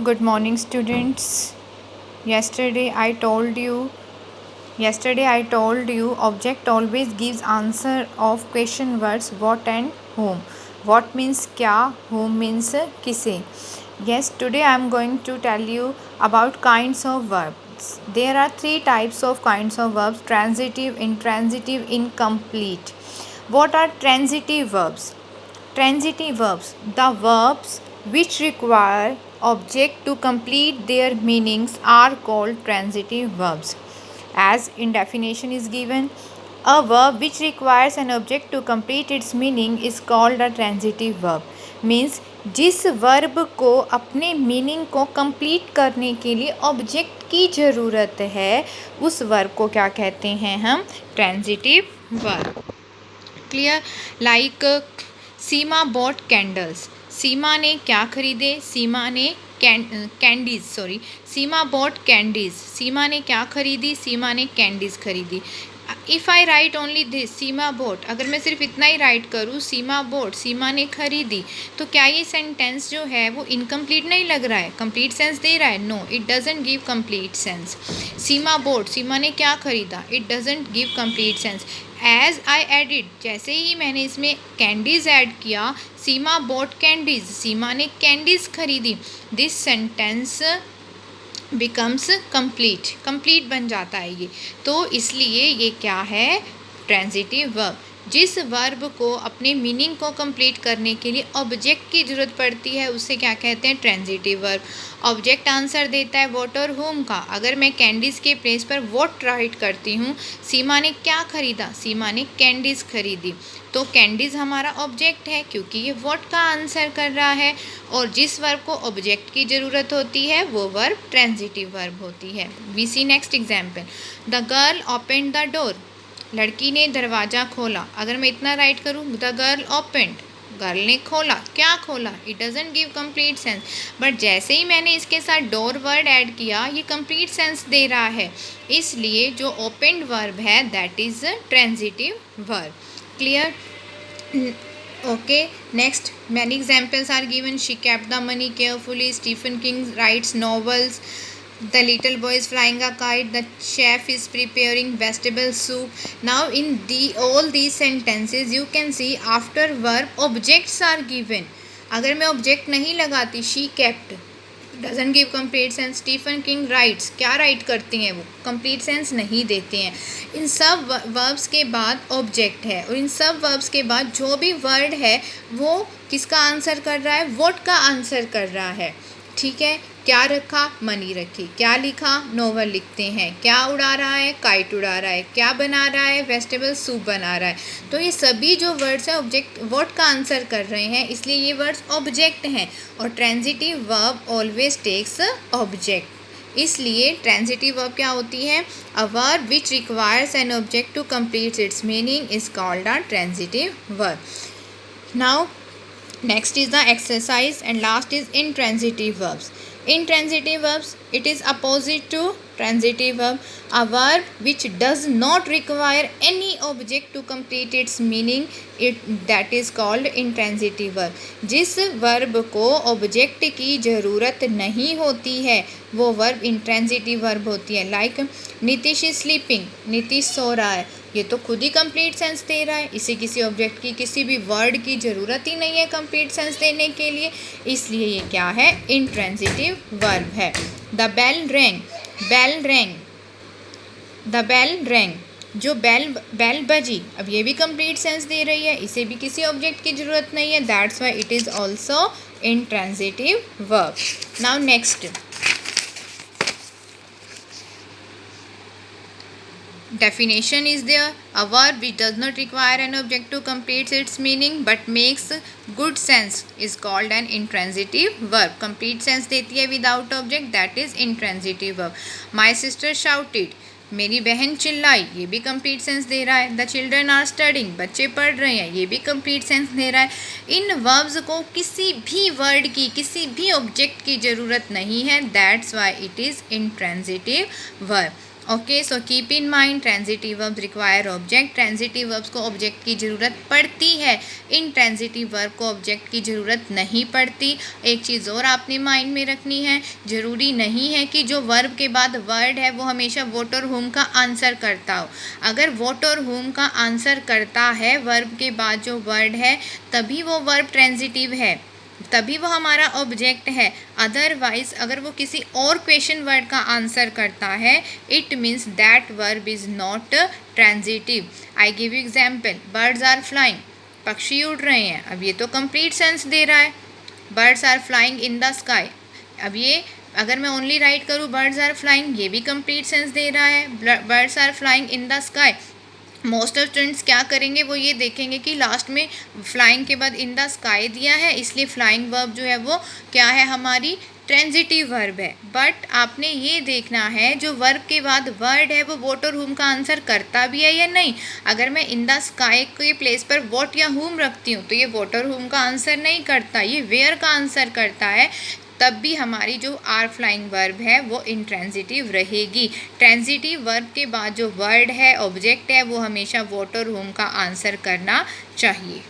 Good morning, students. Yesterday I told you object always gives answer of question words what and whom. What means kya, whom means kise. Yes, today I am going to tell you about kinds of verbs. There are three types of kinds of verbs: transitive, intransitive, incomplete. What are transitive verbs? Transitive verbs, the verbs which require object to complete their meanings, are called transitive verbs. As in definition is given, a verb which requires an object to complete its meaning is called a transitive verb. Means जिस verb को अपने meaning को complete करने के लिए object की ज़रूरत है, उस वर्ब को क्या कहते हैं हम? Transitive verb. क्लियर? लाइक सीमा बॉट कैंडल्स. सीमा ने क्या खरीदे? सीमा ने कैंडीज. सीमा बॉट कैंडीज. सीमा ने क्या खरीदी? सीमा ने कैंडीज खरीदी. If I right only this, Seema boat, अगर मैं सिर्फ इतना ही राइट करूँ, सीमा बोट, सीमा ने खरीदी, तो क्या ये सेंटेंस जो है वो इनकम्प्लीट नहीं लग रहा है? कंप्लीट सेंस दे रहा है? No, it doesn't give complete sense. Seema bought, Seema ने क्या खरीदा? It doesn't give complete sense. As I added, जैसे ही मैंने इसमें कैंडीज ऐड किया, सीमा बोट कैंडीज, सीमा ने कैंडीज खरीदी, दिस सेंटेंस बिकम्स कंप्लीट बन जाता है ये. तो इसलिए ये क्या है? Transitive verb. जिस वर्ब को अपने मीनिंग को कंप्लीट करने के लिए ऑब्जेक्ट की ज़रूरत पड़ती है, उसे क्या कहते हैं? Transitive verb. ऑब्जेक्ट आंसर देता है व्हाट और होम का. अगर मैं कैंडीज़ के प्लेस पर व्हाट राइट करती हूँ, सीमा ने क्या खरीदा? सीमा ने कैंडीज़ खरीदी, तो कैंडीज़ हमारा ऑब्जेक्ट है क्योंकि ये व्हाट का आंसर कर रहा है. और जिस वर्ब को ऑब्जेक्ट की ज़रूरत होती है वो वर्ब ट्रांजिटिव वर्ब होती है. We see next example. The girl opened the door. लड़की ने दरवाज़ा खोला. अगर मैं इतना राइट करूँ, द गर्ल ओपनड, गर्ल ने खोला. क्या खोला? It doesn't give complete sense. But जैसे ही मैंने इसके साथ डोर वर्ड ऐड किया, ये कंप्लीट सेंस दे रहा है. इसलिए जो ओपनड वर्ब है that is transitive verb. Clear? Okay, next, many examples are given. She kept the money carefully. Stephen King writes novels. The little boy is flying a kite. The chef is preparing vegetable soup. Now in all these sentences you can see after verb objects are given. अगर मैं object नहीं लगाती, she kept, doesn't give complete sense. Stephen King writes, क्या write करते हैं वो? Complete sense नहीं देते हैं. इन सब वर्ब्स के बाद ऑब्जेक्ट है, और इन सब वर्ब्स के बाद जो भी वर्ड है वो किसका आंसर कर रहा है? व्हाट का आंसर कर रहा है. ठीक है? क्या रखा? मनी रखी. क्या लिखा? नोवेल लिखते हैं. क्या उड़ा रहा है? काइट उड़ा रहा है. क्या बना रहा है? वेजिटेबल सूप बना रहा है. तो ये सभी जो वर्ड्स हैं ऑब्जेक्ट व्हाट का आंसर कर रहे हैं, इसलिए ये वर्ड्स ऑब्जेक्ट हैं. और transitive verb always takes object. इसलिए ट्रांजिटिव वर्ब क्या होती है? A verb which requires an object to complete its meaning is called a transitive verb. Now next is the exercise, and last is intransitive verbs. Intransitive verbs, it is opposite to transitive verb. A verb which does not require any object to complete its meaning, that is called intransitive verb. जिस verb को object की ज़रूरत नहीं होती है वो verb intransitive verb होती है. Like Nitish is sleeping, Nitish सो रहा है. ये तो खुद ही कंप्लीट सेंस दे रहा है. इसे किसी ऑब्जेक्ट की, किसी भी वर्ड की ज़रूरत ही नहीं है कंप्लीट सेंस देने के लिए, इसलिए ये क्या है? इंट्रांजिटिव वर्ब है. The bell rang, bell rang, the bell rang, जो बेल बजी, अब ये भी कंप्लीट सेंस दे रही है, इसे भी किसी ऑब्जेक्ट की ज़रूरत नहीं है. That's why it is also intransitive verb. Now next definition is there. A verb which does not require an object to complete its meaning but makes good sense is called an intransitive verb. complete sense देती है without object, that is intransitive verb. My sister shouted, मेरी बहन चिल्लाई, ये भी complete sense दे रहा है. द चिल्ड्रन आर स्टडिंग, बच्चे पढ़ रहे हैं, ये भी कंप्लीट सेंस दे रहा है. इन वर्ब्स को किसी भी वर्ड की, किसी भी ऑब्जेक्ट की ज़रूरत नहीं है. That's why it is intransitive verb. Okay, so keep in mind transitive verbs require object. Transitive verbs को ऑब्जेक्ट की ज़रूरत पड़ती है, इन ट्रांजिटिव वर्ब को ऑब्जेक्ट की ज़रूरत नहीं पड़ती। एक चीज़ और आपने माइंड में रखनी है, ज़रूरी नहीं है कि जो वर्ब के बाद वर्ड है वो हमेशा वॉट और हुम का आंसर करता हो। अगर वॉट और हुम का आंसर करता है वर्ब के बाद जो वर्ड है, तभी वो वर्ब ट्रांजिटिव है, तभी वो हमारा ऑब्जेक्ट है। अदरवाइज अगर वो किसी और क्वेश्चन वर्ड का आंसर करता है, it means that verb is not transitive. I give you example, birds are flying, पक्षी उड़ रहे हैं। अब ये तो कंप्लीट सेंस दे रहा है, birds are flying in the sky. अब ये अगर मैं ओनली राइट करूँ बर्ड्स आर फ्लाइंग, ये भी कंप्लीट सेंस दे रहा है, birds are flying in the sky. Most of students क्या करेंगे, वो ये देखेंगे कि लास्ट में फ्लाइंग के बाद इन द स्काई दिया है, इसलिए फ्लाइंग वर्ब जो है वो क्या है, हमारी ट्रांजिटिव वर्ब है। बट आपने ये देखना है जो वर्ब के बाद वर्ड है वो वॉट और हुम का आंसर करता भी है या नहीं। अगर मैं इन द स्काई के प्लेस पर वॉट या हुम रखती हूँ तो ये वॉट और हुम का आंसर नहीं करता, ये वेयर का आंसर करता है। तब भी हमारी जो आर फ्लाइंग वर्ब है वो इंट्रांजिटिव रहेगी। ट्रांजिटिव वर्ब के बाद जो वर्ड है, ऑब्जेक्ट है, वो हमेशा वॉट और हुम का आंसर करना चाहिए।